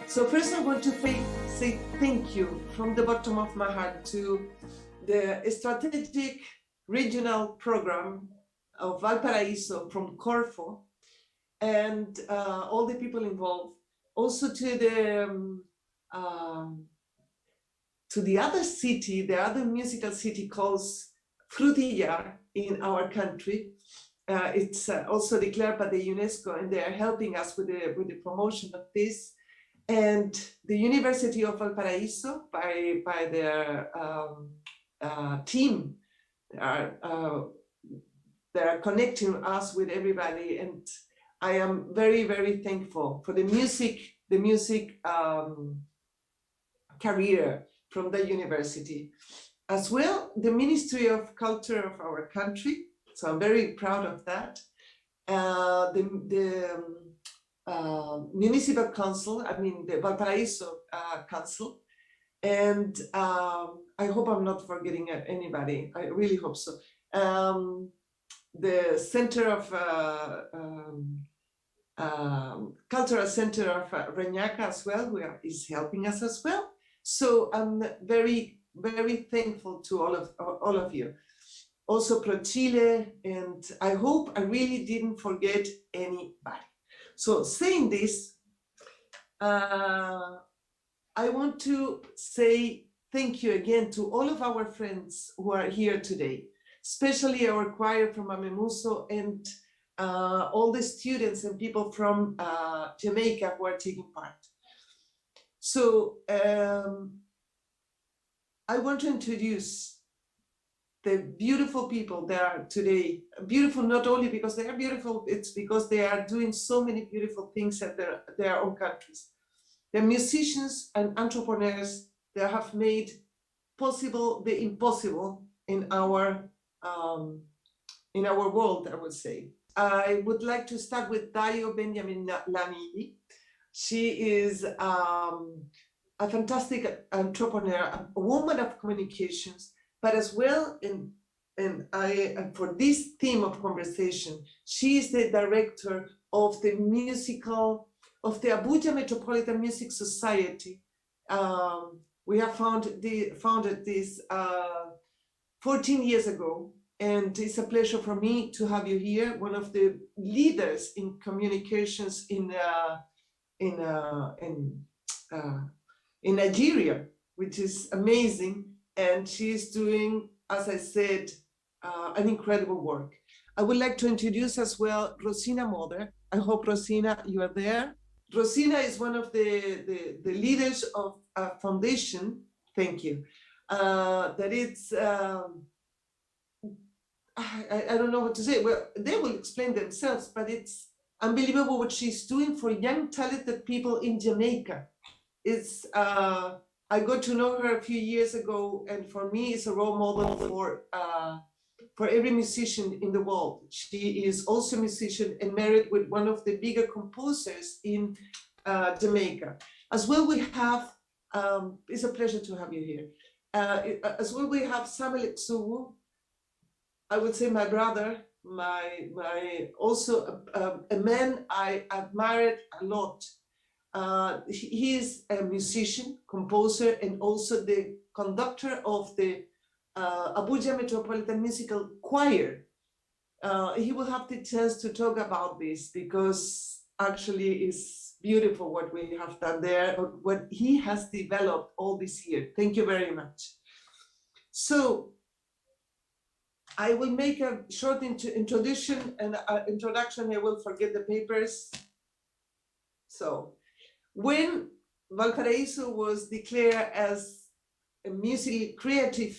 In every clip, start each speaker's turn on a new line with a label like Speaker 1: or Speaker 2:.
Speaker 1: So first I want to say thank you from the bottom of my heart to the strategic regional program of Valparaiso from Corfo and all the people involved. Also to the other city, the other musical city called Frutillar in our country. It's also declared by the UNESCO, and they are helping us with the promotion of this. And the University of Valparaiso, by their team, they are connecting us with everybody. And I am very, very thankful for the music career from the university. As well, the Ministry of Culture of our country. So I'm very proud of that. The Municipal Council, the Valparaiso Council. And I hope I'm not forgetting anybody. I really hope so. The Center of Cultural Center of Reñaca as well, who is helping us as well. So I'm very, very thankful to all of you. Also Pro Chile, and I hope I really didn't forget anybody. So saying this, I want to say thank you again to all of our friends who are here today, especially our choir from Amemuso and all the students and people from Jamaica who are taking part. So I want to introduce the beautiful people that are today. Beautiful not only because they are beautiful, it's because they are doing so many beautiful things at their own countries. They're musicians and entrepreneurs that have made possible the impossible in our world, I would say. I would like to start with Dayo Benjamin Lamidi. She is a fantastic entrepreneur, a woman of communications, but as well, and for this theme of conversation, she is the director of the Abuja Metropolitan Music Society. We have founded this 14 years ago, and it's a pleasure for me to have you here, one of the leaders in communications in Nigeria, which is amazing. And she's doing, as I said, an incredible work. I would like to introduce as well Rosina Mother. I hope, Rosina, you are there. Rosina is one of the leaders of a foundation, thank you, that it's, I don't know what to say. Well, they will explain themselves, but it's unbelievable what she's doing for young, talented people in Jamaica. It's, I got to know her a few years ago, and for me, it's a role model for every musician in the world. She is also a musician and married with one of the bigger composers in Jamaica. As well, we have, it's a pleasure to have you here. As well, we have Samuel Eksugu, I would say my brother, also a man I admired a lot. He is a musician, composer, and also the conductor of the Abuja Metropolitan Musical Choir. He will have the chance to talk about this because actually it's beautiful what we have done there, what he has developed all this year. Thank you very much. So I will make a short introduction, and I will forget the papers. So when Valparaiso was declared as a musical creative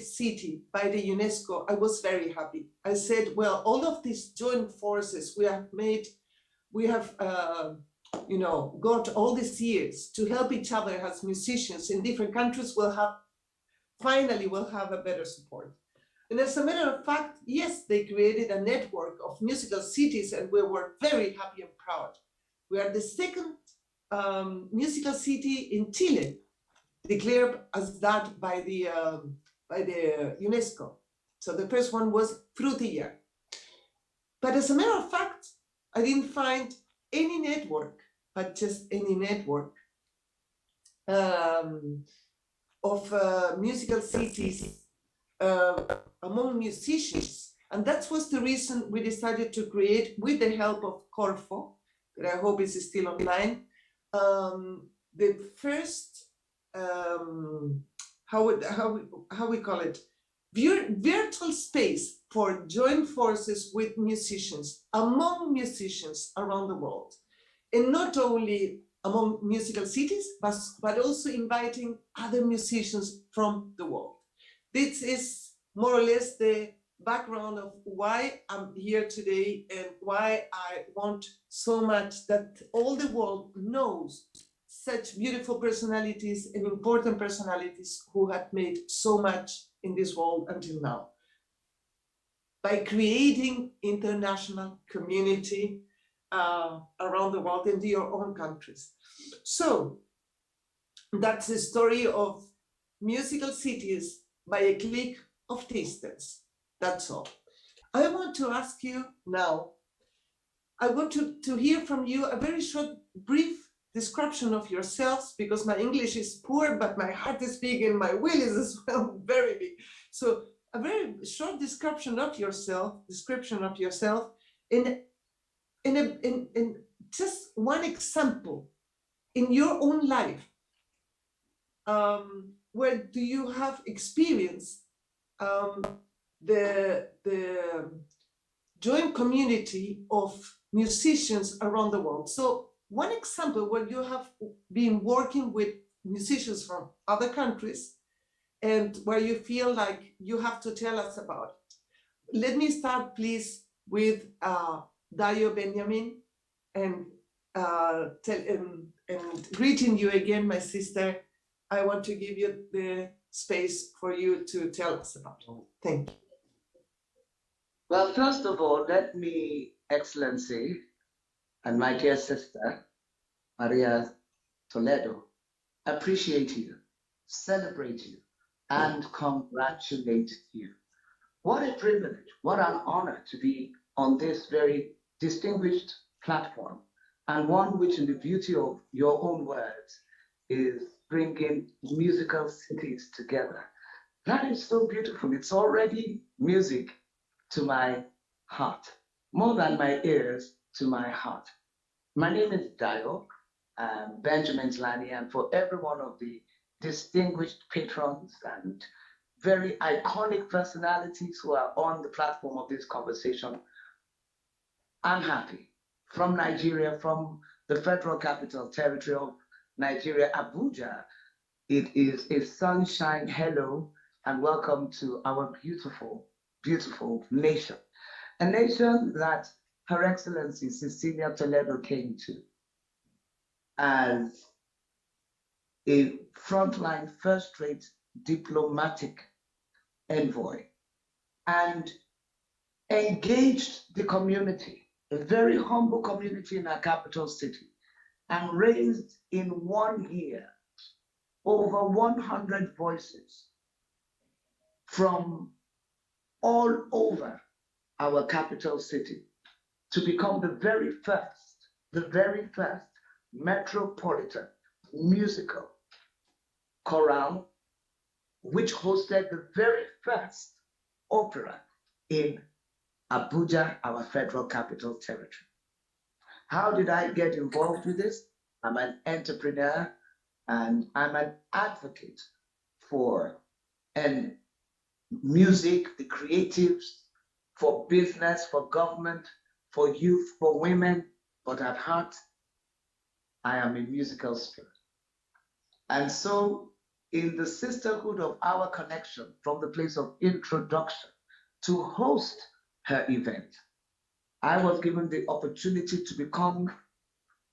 Speaker 1: city by the UNESCO, I was very happy. I said, well, all of these joint forces we have got all these years to help each other as musicians in different countries finally will have a better support. And as a matter of fact, yes, they created a network of musical cities, and we were very happy and proud. We are the second musical city in Chile, declared as that by the UNESCO. So the first one was Frutillar. But as a matter of fact, I didn't find any network but just any network of musical cities among musicians. And that was the reason we decided to create, with the help of Corfo, that I hope is still online, the first, how we call it, virtual space for joint forces with musicians, among musicians around the world. And not only among musical cities, but also inviting other musicians from the world. This is more or less the background of why I'm here today and why I want so much that all the world knows such beautiful personalities and important personalities who have made so much in this world until now. By creating international community around the world in your own countries. So that's the story of musical cities by a click of distance. That's all. I want to ask you now, I want to hear from you a very short, brief description of yourselves, because my English is poor, but my heart is big and my will is as well very big. So a very short description of yourself, in just one example in your own life. Where do you have experienced the joint community of musicians around the world? So one example where you have been working with musicians from other countries and where you feel like you have to tell us about it. Let me start, please, with Dayo Benjamin, and greeting you again, my sister. I want to give you the space for you to tell us about it. Thank you.
Speaker 2: Well, first of all, let me, Excellency, and my dear sister, Maria Toledo, appreciate you, celebrate you, and congratulate you. What a privilege, what an honor to be on this very distinguished platform, and one which, in the beauty of your own words, is bringing musical cities together. That is so beautiful. It's already music to my heart, more than my ears, to my heart. My name is Dayo Benjamin Tlani, and for every one of the distinguished patrons and very iconic personalities who are on the platform of this conversation, I'm happy. From Nigeria, from the Federal Capital Territory of Nigeria, Abuja, it is a sunshine hello and welcome to our beautiful, beautiful nation. A nation that Her Excellency Cecilia Toledo came to as a frontline, first-rate diplomatic envoy, and engaged the community, a very humble community in our capital city, and raised in 1 year over 100 voices from all over our capital city to become the very first metropolitan musical chorale, which hosted the very first opera in Abuja, our Federal Capital Territory. How did I get involved with this? I'm an entrepreneur and I'm an advocate for music, the creatives, for business, for government, for youth, for women, but at heart, I am a musical spirit. And so, in the sisterhood of our connection, from the place of introduction to host her event, I was given the opportunity to become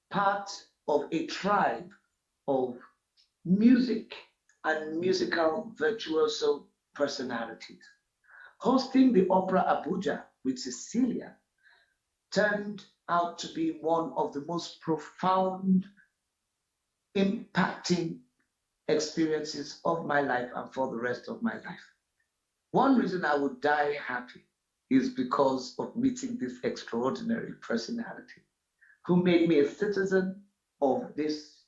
Speaker 2: part of a tribe of music and musical virtuoso personalities. Hosting the Opera Abuja with Cecilia turned out to be one of the most profound, impacting experiences of my life and for the rest of my life. One reason I would die happy is because of meeting this extraordinary personality who made me a citizen of this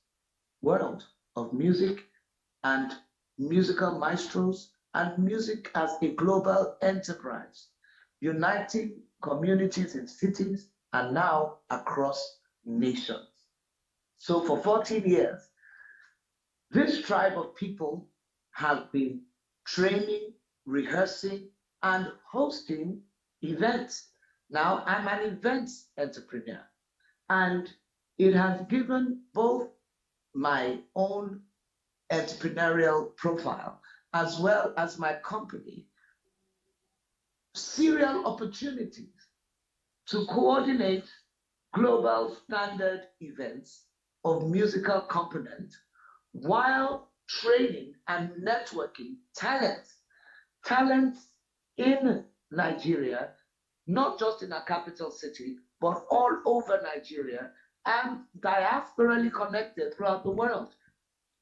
Speaker 2: world of music and musical maestros and music as a global enterprise, uniting communities in cities and now across nations. So for 14 years, this tribe of people have been training, rehearsing, and hosting events. Now I'm an events entrepreneur, and it has given both my own entrepreneurial profile as well as my company serial opportunities to coordinate global standard events of musical component while training and networking talents in Nigeria, not just in a capital city, but all over Nigeria and diasporally connected throughout the world.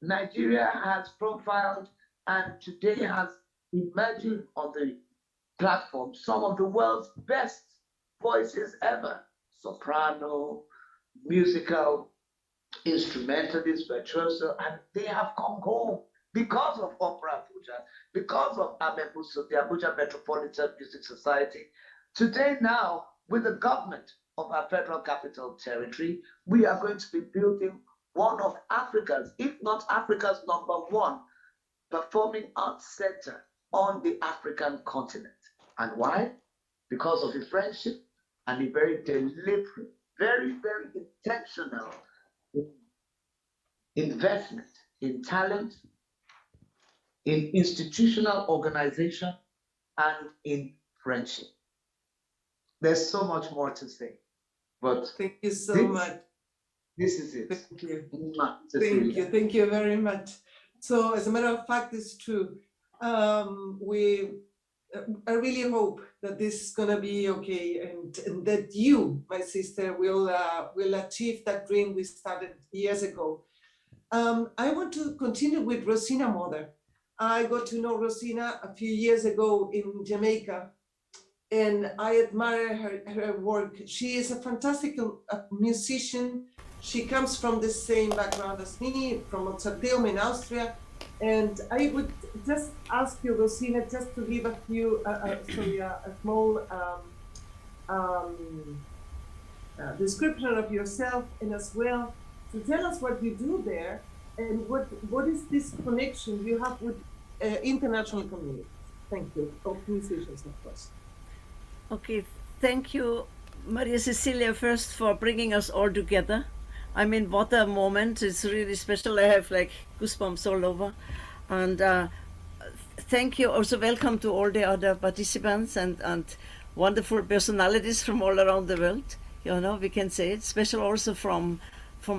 Speaker 2: Nigeria has profiled and today has emerging on the platform some of the world's best voices ever: soprano, musical, instrumentalist, virtuoso, and they have come home because of Opera Abuja, because of AMEMUSO, the Abuja Metropolitan Music Society. Today now, with the government of our Federal Capital Territory, we are going to be building one of Africa's, if not Africa's #1 performing arts center on the African continent. And why? Because of a friendship and a very deliberate, very, very intentional investment in talent, in institutional organization, and in friendship. There's so much more to say, but
Speaker 1: thank you so much.
Speaker 2: This is it.
Speaker 1: Thank you.
Speaker 2: Thank you.
Speaker 1: Thank you very much. So, as a matter of fact, it's true. I really hope that this is gonna be okay, and that you, my sister, will achieve that dream we started years ago. I want to continue with Rosina Mother. I got to know Rosina a few years ago in Jamaica, and I admire her work. She is a fantastic musician. She comes from the same background as me, from Mozarteum in Austria. And I would just ask you, Rosina, just to give a small description of yourself, and as well to tell us what you do there and what is this connection you have with international community. Thank you, of musicians, of course.
Speaker 3: Okay, thank you, Maria Cecilia, first for bringing us all together. I mean, what a moment. It's really special. I have like goosebumps all over. And thank you. Also welcome to all the other participants and wonderful personalities from all around the world. You know, we can say it. Special also from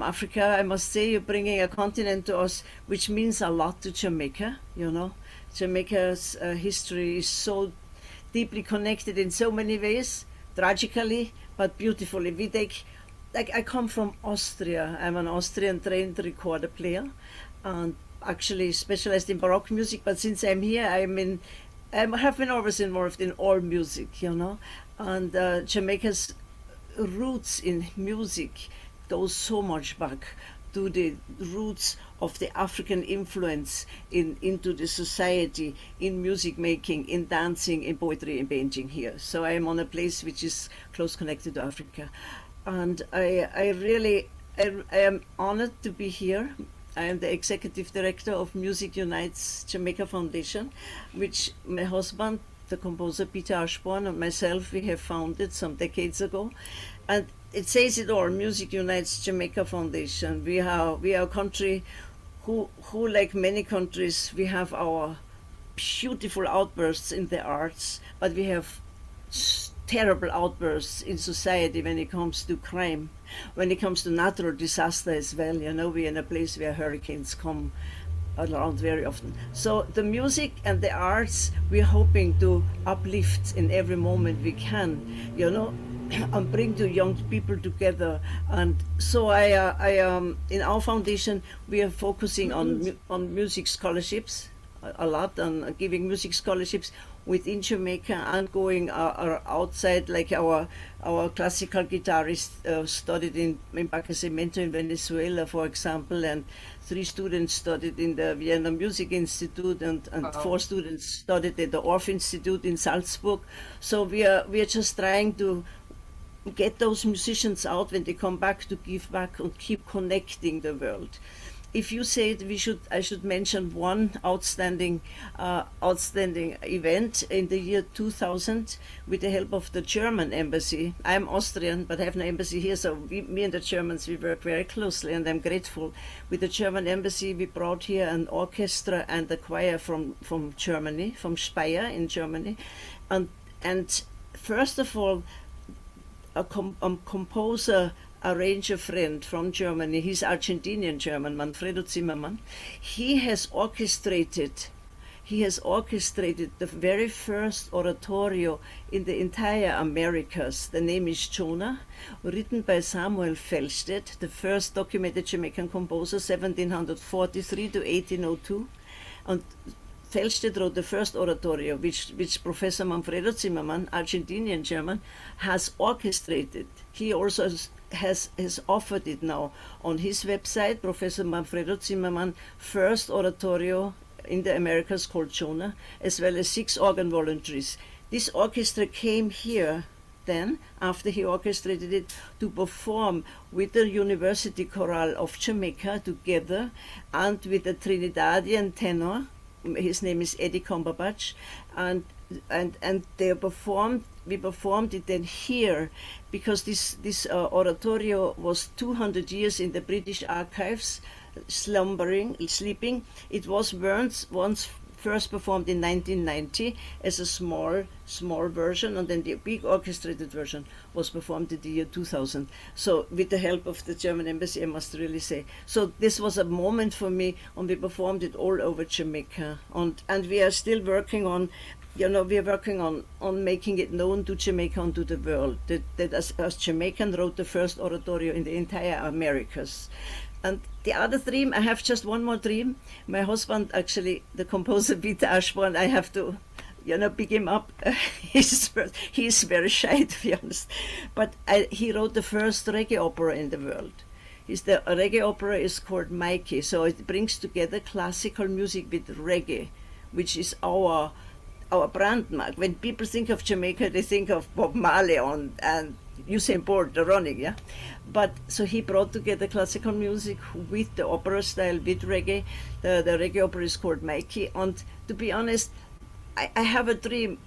Speaker 3: Africa. I must say, you're bringing a continent to us, which means a lot to Jamaica. You know, Jamaica's history is so deeply connected in so many ways, tragically, but beautifully. We take, like, I come from Austria. I'm an Austrian trained recorder player and actually specialized in Baroque music. But since I'm here, I have been always involved in all music, you know. And Jamaica's roots in music goes so much back to the roots of the African influence into the society, in music making, in dancing, in poetry, in painting here. So I am on a place which is close connected to Africa. And I really am honored to be here. I am the executive director of Music Unites Jamaica Foundation, which my husband, the composer Peter Ashbourne, and myself, we have founded some decades ago. And it says it all, Music Unites Jamaica Foundation. We are a country who, like many countries, we have our beautiful outbursts in the arts, but we have terrible outbursts in society when it comes to crime, when it comes to natural disaster as well. You know, we're in a place where hurricanes come around very often. So the music and the arts, we're hoping to uplift in every moment we can, you know, and bring the young people together. And so I in our foundation, we are focusing on music scholarships a lot, and giving music scholarships, within Jamaica and going outside, like our classical guitarist studied in Barquisimeto in Venezuela, for example, and 3 students studied in the Vienna Music Institute, and 4 students studied at the Orff Institute in Salzburg. So we are just trying to get those musicians out when they come back to give back and keep connecting the world. If you say it, I should mention one outstanding event in the year 2000 with the help of the German embassy. I'm Austrian, but I have no embassy here, so me and the Germans, we work very closely, and I'm grateful. With the German embassy, we brought here an orchestra and a choir from Germany, from Speyer in Germany, and first of all, a composer, arranger friend from Germany, he's Argentinian German, Manfredo Zimmermann. He has orchestrated the very first oratorio in the entire Americas. The name is Jonah, written by Samuel Felsted, the first documented Jamaican composer, 1743 to 1802. And Felsted wrote the first oratorio, which Professor Manfredo Zimmermann, Argentinian German, has orchestrated. He also has offered it now on his website, Professor Manfredo Zimmermann, first oratorio in the Americas called Jonah, as well as 6 organ voluntaries. This orchestra came here then, after he orchestrated it, to perform with the University Chorale of Jamaica together, and with the Trinidadian tenor. His name is Eddie Cumberbatch, and we performed it then here, because this oratorio was 200 years in the British archives, sleeping. It was once first performed in 1990 as a small version, and then the big orchestrated version was performed in the year 2000. So with the help of the German embassy, I must really say. So this was a moment for me, and we performed it all over Jamaica. And we are still working on, we are working on making it known to Jamaica and to the world, that as Jamaican wrote the first oratorio in the entire Americas. And the other dream, I have just one more dream. My husband, actually, the composer Peter Ashburn, I have to, pick him up. He's very shy, to be honest. But he wrote the first reggae opera in the world. The reggae opera is called Mikey, so it brings together classical music with reggae, which is our brand mark. When people think of Jamaica, they think of Bob Marley and Usain Bolt, the running, yeah. But so he brought together classical music with the opera style, with reggae. The reggae opera is called Mikey. And to be honest, I have a dream.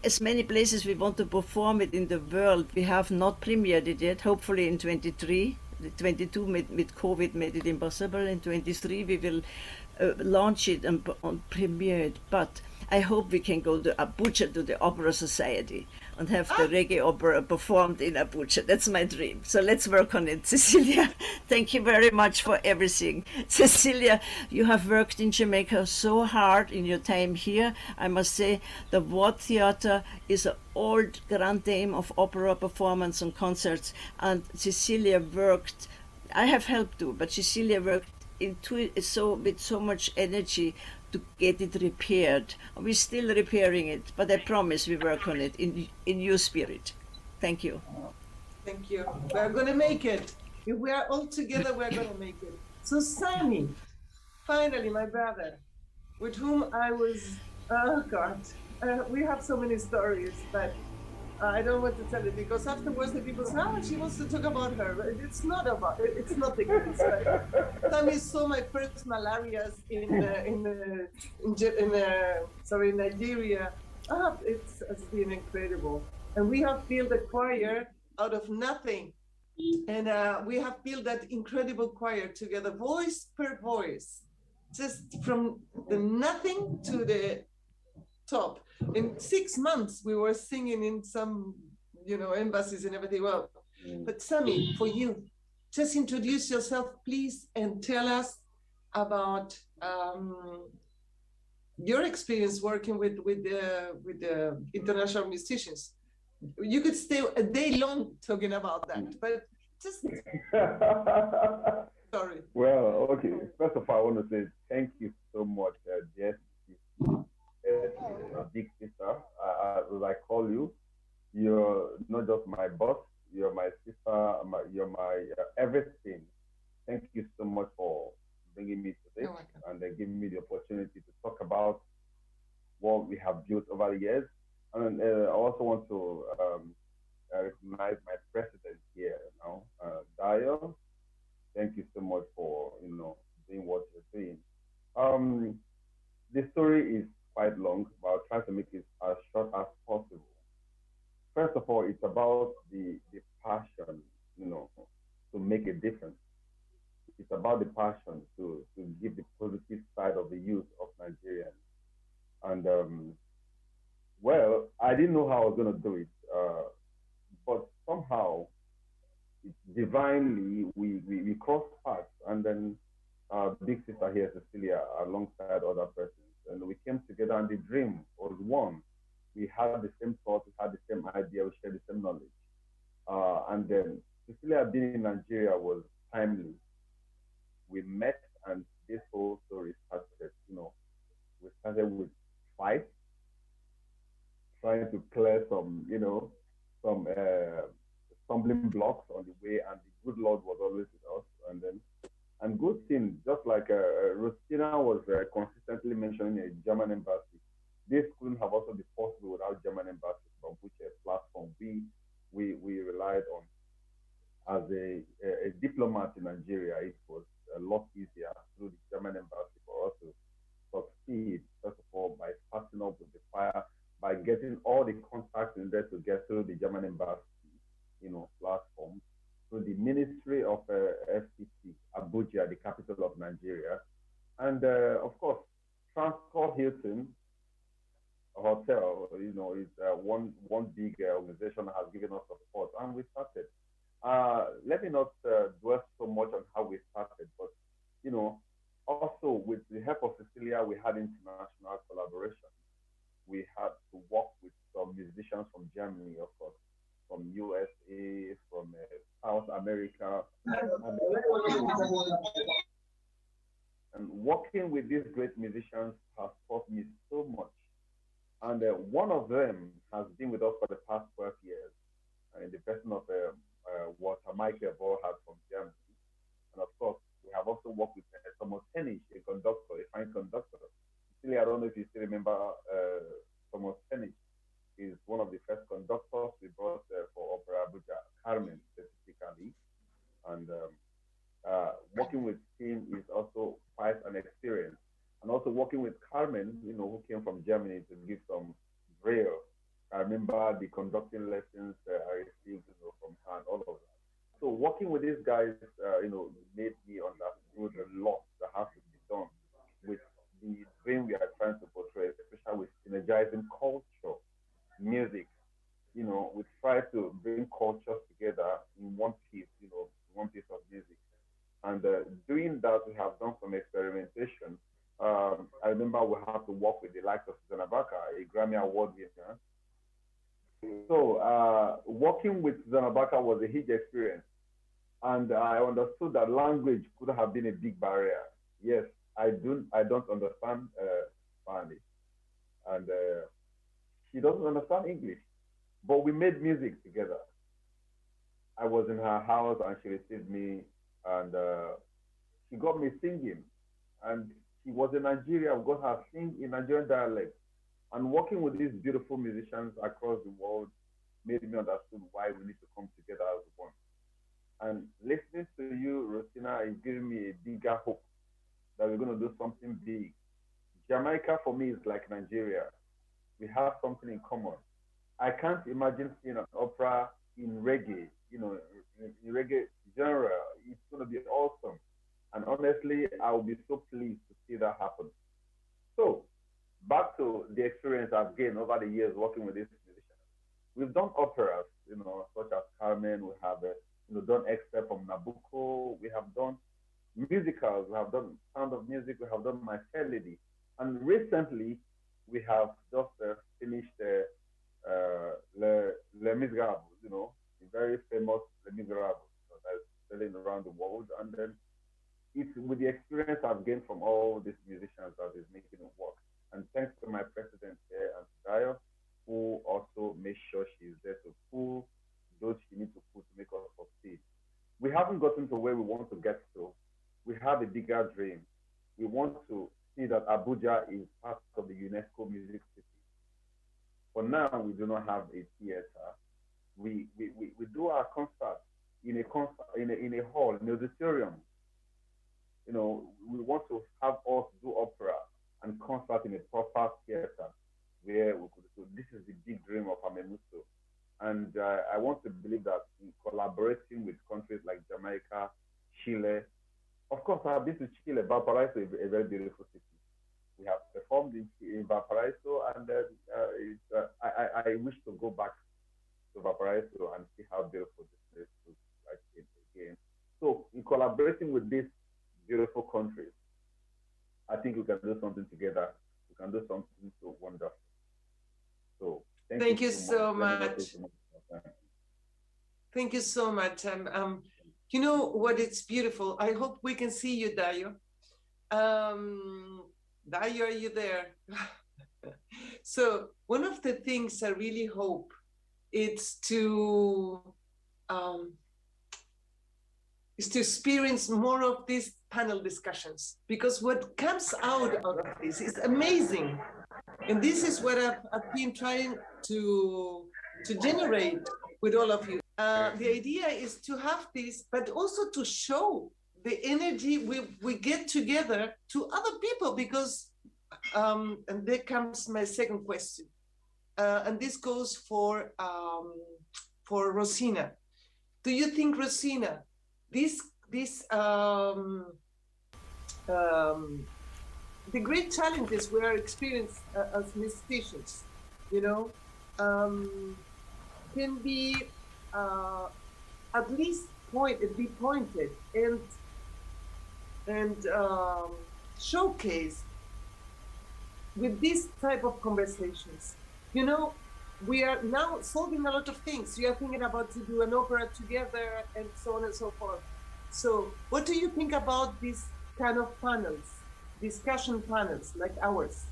Speaker 3: As many places we want to perform it in the world, we have not premiered it yet. Hopefully in 23, 22 with COVID made it impossible. In 23 we will launch it and premiere it. But I hope we can go to Abuja, to the Opera Society, and have the reggae opera performed in Abuja. That's my dream. So let's work on it. Cecilia, thank you very much for everything. Cecilia, you have worked in Jamaica so hard in your time here. I must say the Watt Theatre is an old grand dame of opera performance and concerts, and Cecilia worked, I have helped too, but Cecilia worked with so much energy to get it repaired. We're still repairing it, but I promise we work on it in your spirit. Thank you.
Speaker 1: Thank you. We're going to make it. If we are all together, we're going to make it. So Sammy, finally, my brother, with whom I was, oh God, we have so many stories, but I don't want to tell it, because afterwards the people say, oh, she wants to talk about her. It's not the case. Right? Sammy saw my first malarias in Nigeria. It's been incredible. And we have built a choir out of nothing. And we have built that incredible choir together, voice per voice, just from the nothing to the top. In 6 months, we were singing in some, embassies and everything. Well, but Sammy, for you, just introduce yourself, please, and tell us about your experience working with the international musicians. You could stay a day long talking about that, but just sorry.
Speaker 4: Well, okay. First of all, I want to say thank you so much, Jess. big sister. As I call you, you're not just my boss, you're my sister, you're my everything. Thank you so much for bringing me to this
Speaker 1: You're welcome.
Speaker 4: and then giving me the opportunity to talk about what we have built over the years. And I also want to recognize my president here now, Dio. Thank you so much for doing what you're doing. Um, the story is quite long, but I'll try to make it as short as possible. First of all, it's about the passion, to make a difference. It's about the passion to give the positive side of the youth of Nigeria. And well, I didn't know how I was going to do it, but somehow, divinely, we crossed paths, and then big sister here, Cecilia, alongside other persons, and we came together, and the dream was one. We had the same thought, we had the same idea, we shared the same knowledge. And then Cecilia being in Nigeria was timely. We met, and this whole story started. We started with fight, trying to clear some stumbling blocks on the way, and the good Lord was always with us. And good thing, just like Rustina was consistently mentioning a German embassy, this couldn't have also been possible without German embassy, from which a platform we relied on. As a diplomat in Nigeria, it was a lot easier through the German embassy for us to succeed, first of all, by starting up with the fire, by getting all the contacts in there to get through the German embassy, platform, through the Ministry of FCT, Abuja, the capital of Nigeria, and of course, Transport Hilton Hotel, is one big organization that has given us support, and we started. Let me not dwell so much on how we started, but also with the help of Cecilia, we had international collaboration. We had to work with some musicians from Germany, of course, from USA, from South America, and, and working with these great musicians has taught me so much. And one of them has been with us for the past 12 years, in the person of what Jamaica had from Germany. And of course, we have also worked with Thomas Hennig, a conductor, a fine conductor. Still, I don't know if you still remember Thomas Hennig. He's one of the first conductors we brought for Opera Abuja, Carmen specifically. And working with him is also quite an experience. And also working with Carmen, who came from Germany to give some drill. I remember the conducting lessons I received, from her and all of that. So working with these guys, made me understand a lot that has to be done with the dream we are trying to portray, especially with energizing culture, music. We try to bring cultures together in one piece, one piece of music. And doing that, we have done some experimentation. I remember we have to work with the likes of Susanna Baca, a Grammy Award winner. So working with Susanna Baca was a huge experience. And I understood that language could have been a big barrier. Yes, I don't understand Spanish. And she doesn't understand English. But we made music together. I was in her house and she received me, and she got me singing. And she was in Nigeria. We got her sing in Nigerian dialect. And working with these beautiful musicians across the world made me understand why we need to come together as one. And listening to you, Rosina, is giving me a bigger hope that we're going to do something big. Jamaica for me is like Nigeria. We have something in common. I can't imagine seeing an opera in reggae, in reggae genre. It's going to be awesome. And honestly, I will be so pleased to see that happen. So, back to the experience I've gained over the years working with these musicians. We've done operas, such as Carmen. We have, done excerpt from Nabucco. We have done musicals. We have done Sound of Music. We have done My Fair Lady. And recently, we have just finished Les Miserables, the very famous Les Miserables, that's selling around the world. And then it's with the experience I've gained from all these musicians that is making it work. And thanks to my president here, Dayo, who also makes sure she's there to pull those she needs to pull to make us succeed. We haven't gotten to where we want to get to. We have a bigger dream. We want to see that Abuja is part of the UNESCO Music City. For now, we do not have a theater. We do our concert in a hall, in an auditorium. You know, we want to have us do opera and concert in a proper theater where we could. So this is the big dream of Amemuso. And I want to believe that in collaborating with countries like Jamaica, Chile, of course, I've been to Chile. Valparaiso is a very beautiful city. We have performed in Valparaiso, and I wish to go back to Valparaiso and see how beautiful this place looks like again. So, in collaborating with these beautiful countries, I think we can do something together. We can do something so wonderful. So,
Speaker 1: thank you so much. Thank you so much. You know what? It's beautiful. I hope we can see you, Dayo. Dayo, are you there? So one of the things I really hope is to experience more of these panel discussions, because what comes out of this is amazing. And this is what I've been trying to generate with all of you. The idea is to have this, but also to show the energy we get together to other people, because, and there comes my second question. And this goes for Rosina. Do you think, Rosina, the great challenges we are experiencing as musicians, you know, can be at least be pointed and showcased with this type of conversations. You know, we are now solving a lot of things. We are thinking about to do an opera together and so on and so forth. So what do you think about these kind of panels, discussion panels like ours?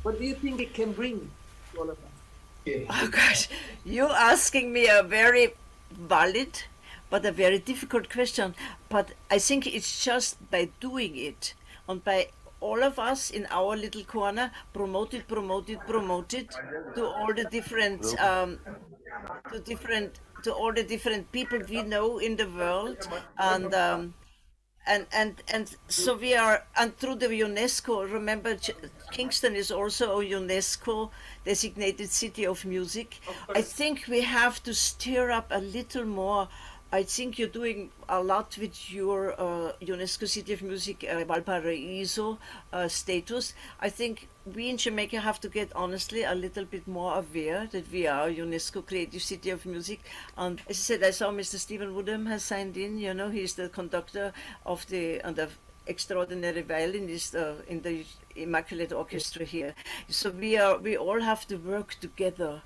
Speaker 1: What do you think it can bring to all of us?
Speaker 3: Oh gosh, you're asking me a very valid but a very difficult question. But I think it's just by doing it and by all of us in our little corner promote it to all the different to all the different people we know in the world, and so we are, and through the UNESCO, remember Kingston is also a UNESCO designated city of music. I think we have to stir up a little more. I think you're doing a lot with your UNESCO City of Music Valparaiso status. I think we in Jamaica have to get honestly a little bit more aware that we are a UNESCO Creative City of Music. And as I said, I saw Mr. Stephen Woodham has signed in. You know, he's the conductor of the extraordinary violinist in the Immaculate Orchestra here. So we all have to work together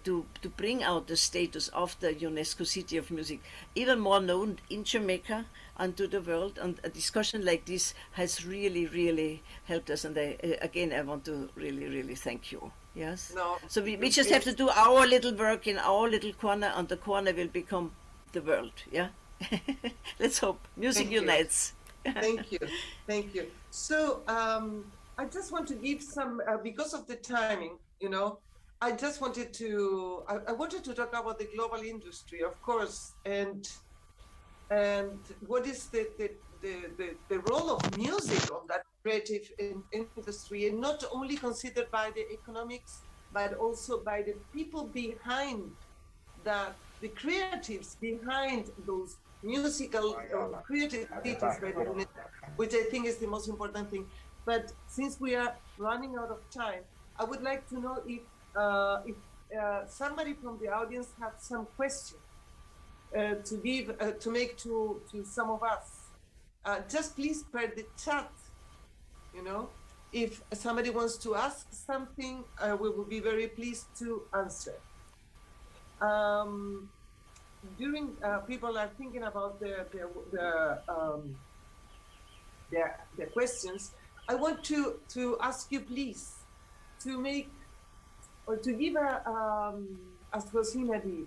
Speaker 3: to bring out the status of the UNESCO City of Music even more known in Jamaica and to the world. And a discussion like this has really helped us. And I want to really thank you. Yes.
Speaker 1: No.
Speaker 3: So we just have to do our little work in our little corner, and the corner will become the world. Yeah. Let's hope music unites.
Speaker 1: Thank you. So I just want to give some, because of the timing, you know, I just wanted to, I wanted to talk about the global industry, of course, and what is the role of music on that creative industry, and not only considered by the economics, but also by the people behind that, the creatives behind those musical creative theaters, which I think is the most important thing. But since we are running out of time, I would like to know if somebody from the audience has some question to give to make to some of us. Just please per the chat, you know, if somebody wants to ask something, we will be very pleased to answer. During people are thinking about the questions, I want to ask you, please, to make or to give as Rosina did,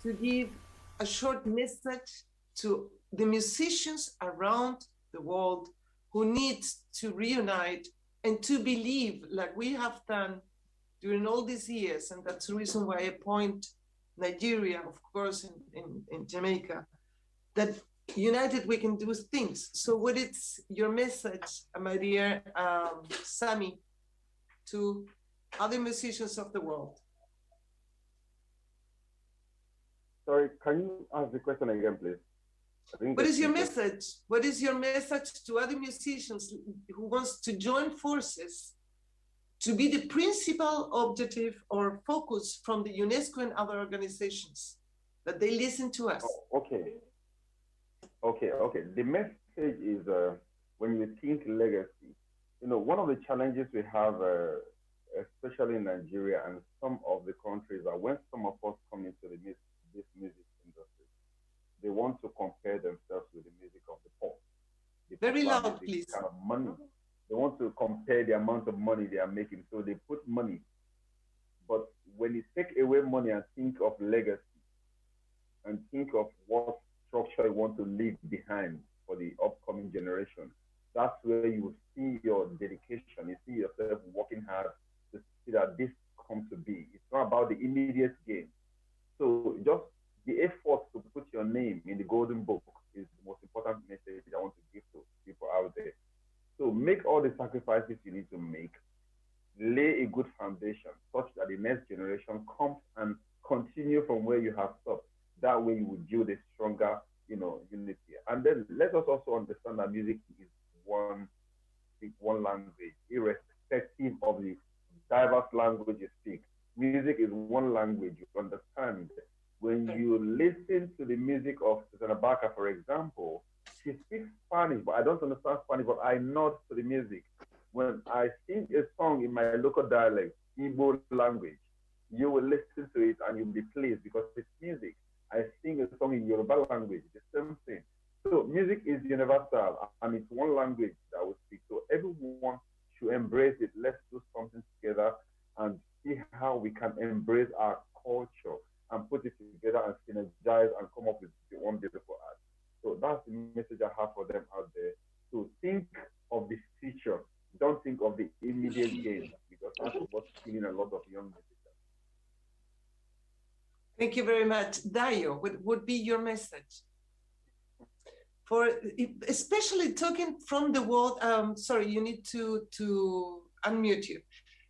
Speaker 1: to give a short message to the musicians around the world who need to reunite and to believe, like we have done during all these years, and that's the reason why I point Nigeria, of course, in Jamaica, that united we can do things. So what is your message, my dear Sami, to other musicians of the world?
Speaker 4: Sorry, can you ask the question again, please?
Speaker 1: What is your message? What is your message to other musicians who wants to join forces to be the principal objective or focus from the UNESCO and other organizations, that they listen to us?
Speaker 4: Oh, okay. The message is when you think legacy, one of the challenges we have, especially in Nigeria and some of the countries, are when some of us come into this music industry, they want to compare themselves with the music of the pop.
Speaker 1: Very loud, please.
Speaker 4: Kind of money. They want to compare the amount of money they are making, so they put money. But when you take away money and think of legacy and think of what structure you want to leave behind for the upcoming generation, that's where you will see your dedication. You see yourself working hard to see that this comes to be. It's not about the immediate gain. So just the effort to put your name in the golden book is the most important message I want to give to people out there. So make all the sacrifices you need to make, lay a good foundation such that the next generation comes and continue from where you have stopped. That way you will build a stronger, unity. And then let us also understand that music is one language, irrespective of the diverse language you speak. Music is one language you understand. When you listen to the music of Susana Baca, for example, she speaks Spanish, but I don't understand Spanish, but I nod to the music. When I sing a song in my local dialect, Igbo language, you will listen to it and you'll be pleased because it's music. I sing a song in Yoruba language, the same thing. So music is universal and it's one language that we speak. So everyone should embrace it. Let's do something together and see how we can embrace our culture and put it together and synergize and come up with one beautiful art. So that's the message I have for them out there. So think of the future. Don't think of the immediate gain, because that's what's killing a lot of young musicians.
Speaker 1: Thank you very much. Dayo, what would be your message? For especially talking from the world, sorry, you need to unmute you.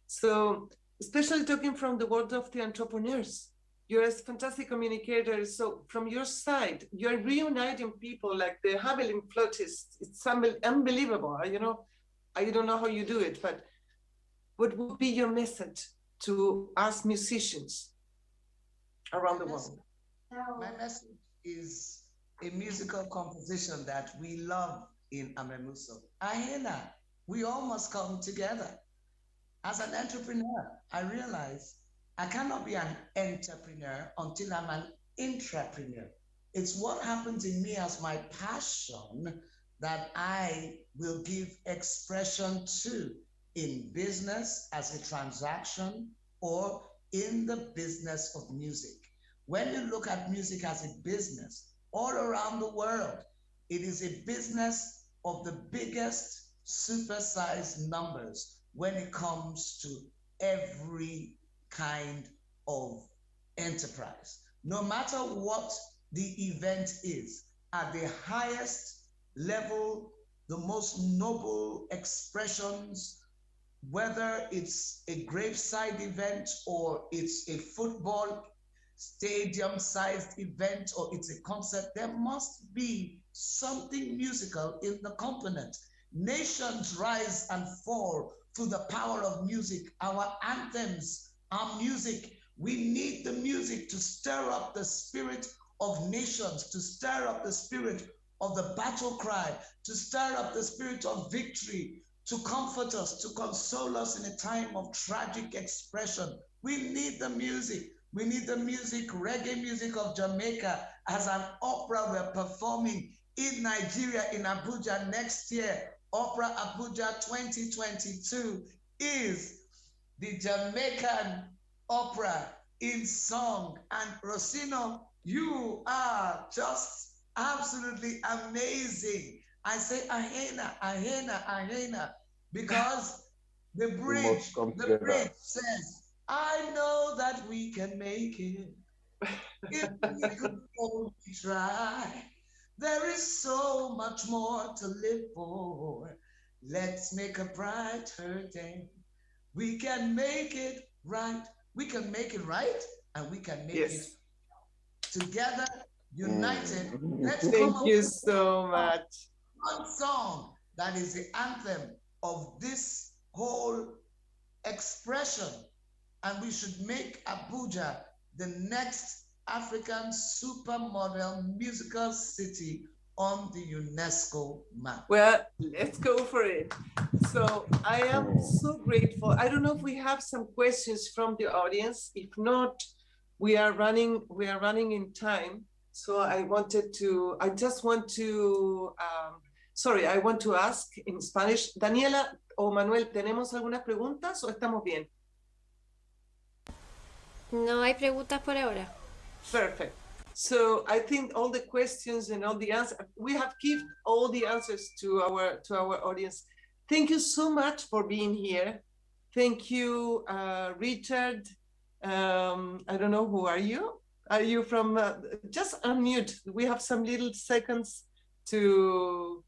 Speaker 1: So especially talking from the world of the entrepreneurs. You're a fantastic communicator. So from your side, you're reuniting people like the Hamelin flautists. It's unbelievable. I don't know how you do it, but what would be your message to us musicians around the world?
Speaker 2: My message is a musical composition that we love in Amemuso. Ahena, we all must come together. As an entrepreneur, I realize I cannot be an entrepreneur until I'm an intrapreneur. It's what happens in me as my passion that I will give expression to in business as a transaction or in the business of music. When you look at music as a business, all around the world, it is a business of the biggest supersized numbers when it comes to every kind of enterprise. No matter what the event is, at the highest level, the most noble expressions, whether it's a graveside event or it's a football stadium-sized event or it's a concert, there must be something musical in the component. Nations rise and fall through the power of music. Our anthems are music. We need the music to stir up the spirit of nations, to stir up the spirit of the battle cry, to stir up the spirit of victory, to comfort us, to console us in a time of tragic expression. We need the music. We need the music, reggae music of Jamaica as an opera we're performing in Nigeria, in Abuja next year. Opera Abuja 2022 is the Jamaican opera in song. And Rosino, you are just absolutely amazing. I say ahena, ahena, ahena, because the bridge says, I know that we can make it if we could only try. There is so much more to live for. Let's make a brighter day. We can make it right. We can make it right, and we can make it together, united. Let's
Speaker 1: Thank you so much.
Speaker 2: One song that is the anthem of this whole expression, and we should make Abuja the next African supermodel musical city on the UNESCO map.
Speaker 1: Well, let's go for it. So I am so grateful. I don't know if we have some questions from the audience. If not, we are running in time. So I want to ask in Spanish. Daniela o Manuel, ¿tenemos algunas preguntas o estamos bien?
Speaker 5: No hay preguntas por ahora.
Speaker 1: Perfect. So I think all the questions and all the answers, we have given all the answers to our audience. Thank you so much for being here. Thank you, Richard. I don't know, who are you? Are you from, just unmute. We have some little seconds to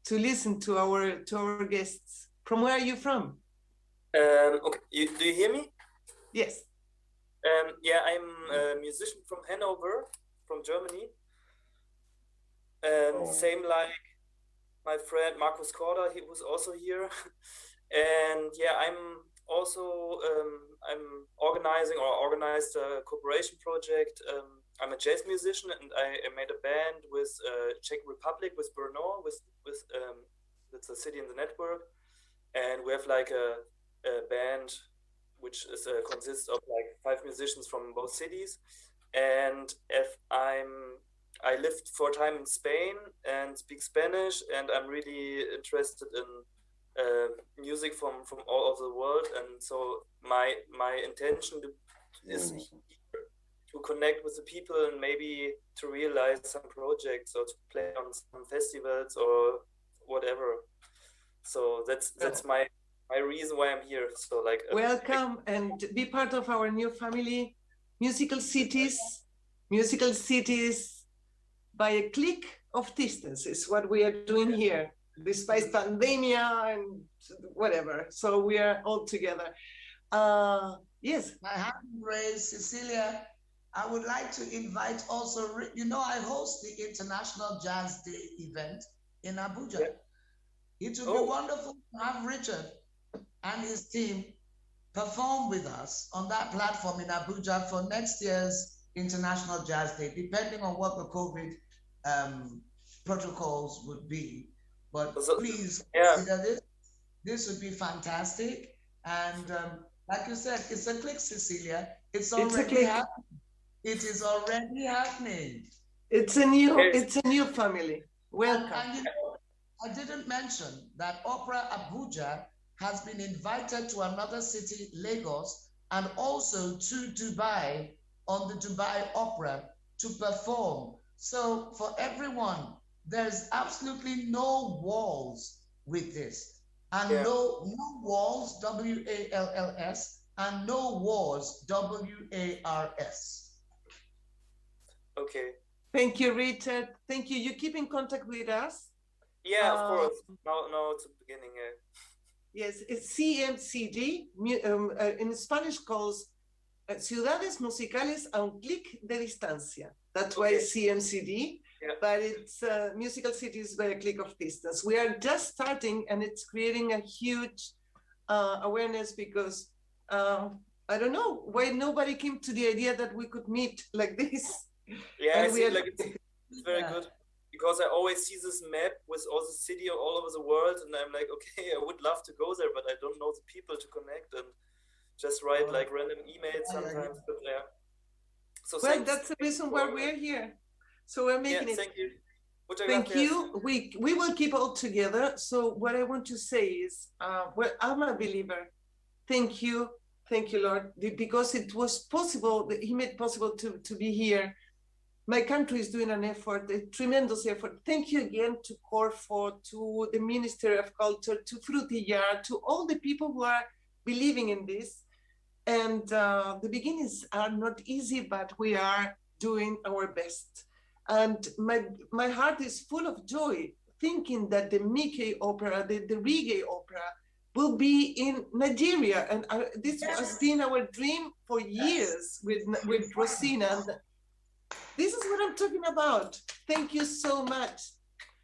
Speaker 1: listen to our guests. From where are you from?
Speaker 6: Okay, do you hear me?
Speaker 1: Yes.
Speaker 6: Yeah, I'm a musician from Hanover, from Germany. And same like my friend Markus Korda, he was also here. And yeah, I'm also, I'm organized a cooperation project. I'm a jazz musician, and I made a band with Czech Republic, with Brno, with it's a city in the network. And we have like a band which is consists of like 5 musicians from both cities. And if I lived for a time in Spain and speak Spanish, and I'm really interested in music from all over the world. And so my intention is to connect with the people and maybe to realize some projects or to play on some festivals or whatever. So that's my reason why I'm here. So like
Speaker 1: welcome and be part of our new family, musical cities by a click of distance is what we are doing here, despite pandemic and whatever. So we are all together. Yes.
Speaker 2: My hand raised, Cecilia. I would like to invite also, I host the International Jazz Day event in Abuja. Yeah. It would be wonderful to have Richard and his team perform with us on that platform in Abuja for next year's International Jazz Day, depending on what the COVID protocols would be. But please consider this. This would be fantastic. And like you said, it's a click, Cecilia. It's already happening. It is already happening.
Speaker 1: It's a new family. Welcome.
Speaker 2: And I didn't mention that Opera Abuja has been invited to another city, Lagos, and also to Dubai on the Dubai Opera to perform. So for everyone, there's absolutely no walls with this. And no walls, W-A-L-L-S, and no wars, W-A-R-S.
Speaker 6: Okay.
Speaker 1: Thank you, Richard. Thank you. You keep in contact with us?
Speaker 6: Yeah, of course. No, it's the beginning.
Speaker 1: Yes, it's CMCD. In Spanish calls Ciudades Musicales a un clic de distancia. That's why it's CMCD, but it's musical cities by a click of distance. We are just starting, and it's creating a huge awareness because I don't know why nobody came to the idea that we could meet like this.
Speaker 6: Yeah, I see, like it's very good. Because I always see this map with all the city all over the world, and I'm like, okay, I would love to go there, but I don't know the people to connect and just write like random emails sometimes. But so
Speaker 1: that's the reason why we're here. So we're making it.
Speaker 6: Thank you.
Speaker 1: Thank you. We will keep all together. So what I want to say is, I'm a believer. Thank you Thank you, Lord, because it was possible, He made possible to be here. My country is doing an effort, a tremendous effort. Thank you again to Corfo, to the Ministry of Culture, to Frutillar, to all the people who are believing in this. And the beginnings are not easy, but we are doing our best. And my heart is full of joy, thinking that the Mickey opera, the reggae opera, will be in Nigeria. And this has been our dream for years with Rosina. And this is what I'm talking about. Thank you so much.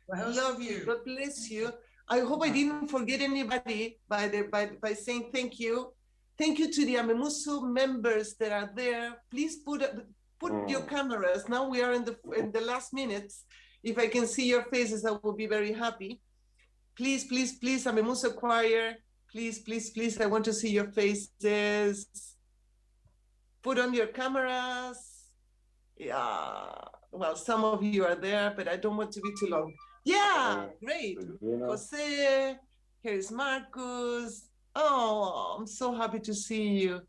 Speaker 1: Love you. God bless you. I hope I didn't forget anybody by saying thank you. Thank you to the Amemuso members that are there. Please put your cameras. Now we are in the last minutes. If I can see your faces, I will be very happy. Please, please, please, Amemuso choir. Please, please, please, I want to see your faces. Put on your cameras. Yeah, well, some of you are there, but I don't want to be too long. Yeah, great. Jose, here is Marcus. Oh, I'm so happy to see you.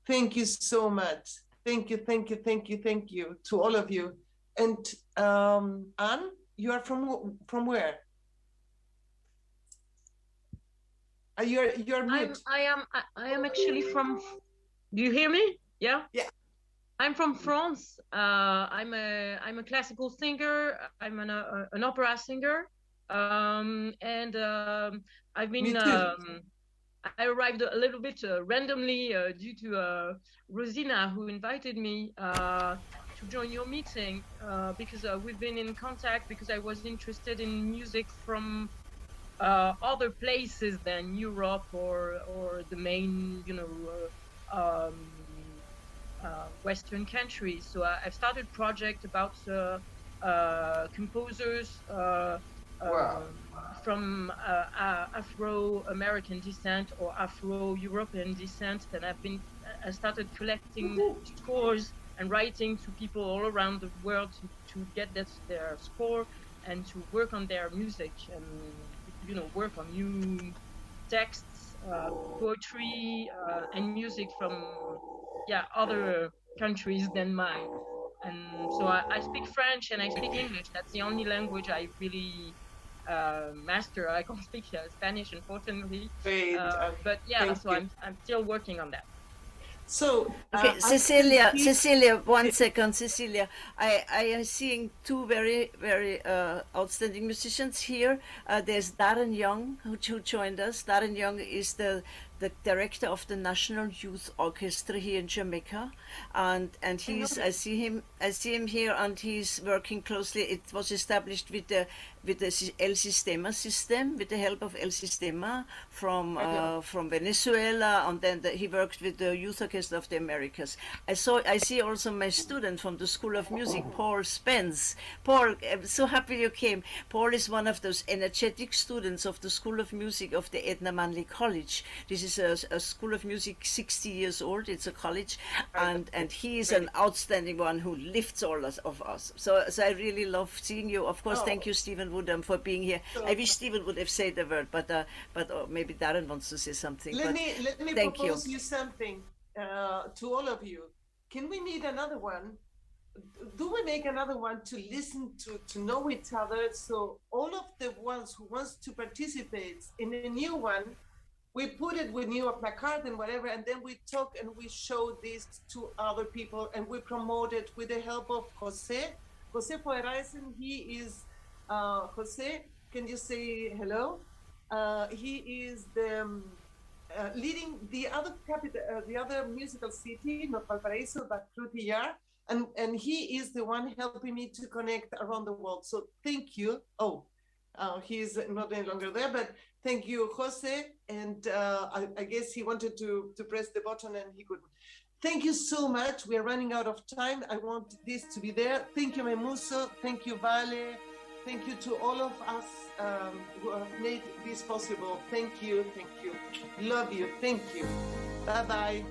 Speaker 1: Thank you so much. Thank you, thank you, thank you, thank you to all of you. And Anne, you are from where? You're mute.
Speaker 7: I am actually from. Do you hear me? Yeah.
Speaker 1: Yeah.
Speaker 7: I'm from France. I'm a classical singer. I'm an opera singer, and I've been. I arrived a little bit randomly due to Rosina, who invited me to join your meeting because we've been in contact because I was interested in music from other places than Europe or the main, Western countries. So I've started a project about composers from Afro-American descent or Afro-European descent, and I started collecting scores and writing to people all around the world to get their score and to work on their music and work on new texts, poetry, and music from other countries than mine. And so I speak French and I speak English. That's the only language I really master. I can't speak Spanish, unfortunately. But yeah, so I'm still working on that.
Speaker 1: So
Speaker 3: okay, Cecilia, 1 second, Cecilia. I am seeing two very, very outstanding musicians here. There's Darren Young, who joined us. Darren Young is the director of the National Youth Orchestra here in Jamaica, and he's I see him here, and he's working closely. It was established with the El Sistema system, with the help of El Sistema from Venezuela, and then he worked with the Youth Orchestra of the Americas. I see also my student from the School of Music, Paul Spence. Paul, I'm so happy you came. Paul is one of those energetic students of the School of Music of the Edna Manley College. This is a School of Music 60 years old. It's a college, and he is an outstanding one who lifts all of us. So I really love seeing you. Of course, thank you, Stephen Woodham, for being here. I wish Stephen would have said a word, but maybe Darren wants to say something.
Speaker 1: Let me propose you something to all of you. Can we meet another one? Do we make another one to listen to know each other? So all of the ones who wants to participate in a new one, we put it with you a placard and whatever, and then we talk and we show this to other people, and we promote it with the help of Jose Poeraisen. He is Jose. Can you say hello? He is the leading the other capital, the other musical city, not Valparaiso, but Frutillar, and he is the one helping me to connect around the world. So thank you. He's not any longer there, but thank you, Jose. And I guess he wanted to press the button and he couldn't. Thank you so much. We are running out of time. I want this to be there. Thank you, Memuso. Thank you, Vale. Thank you to all of us who have made this possible. Thank you. Thank you. Love you. Thank you. Bye-bye.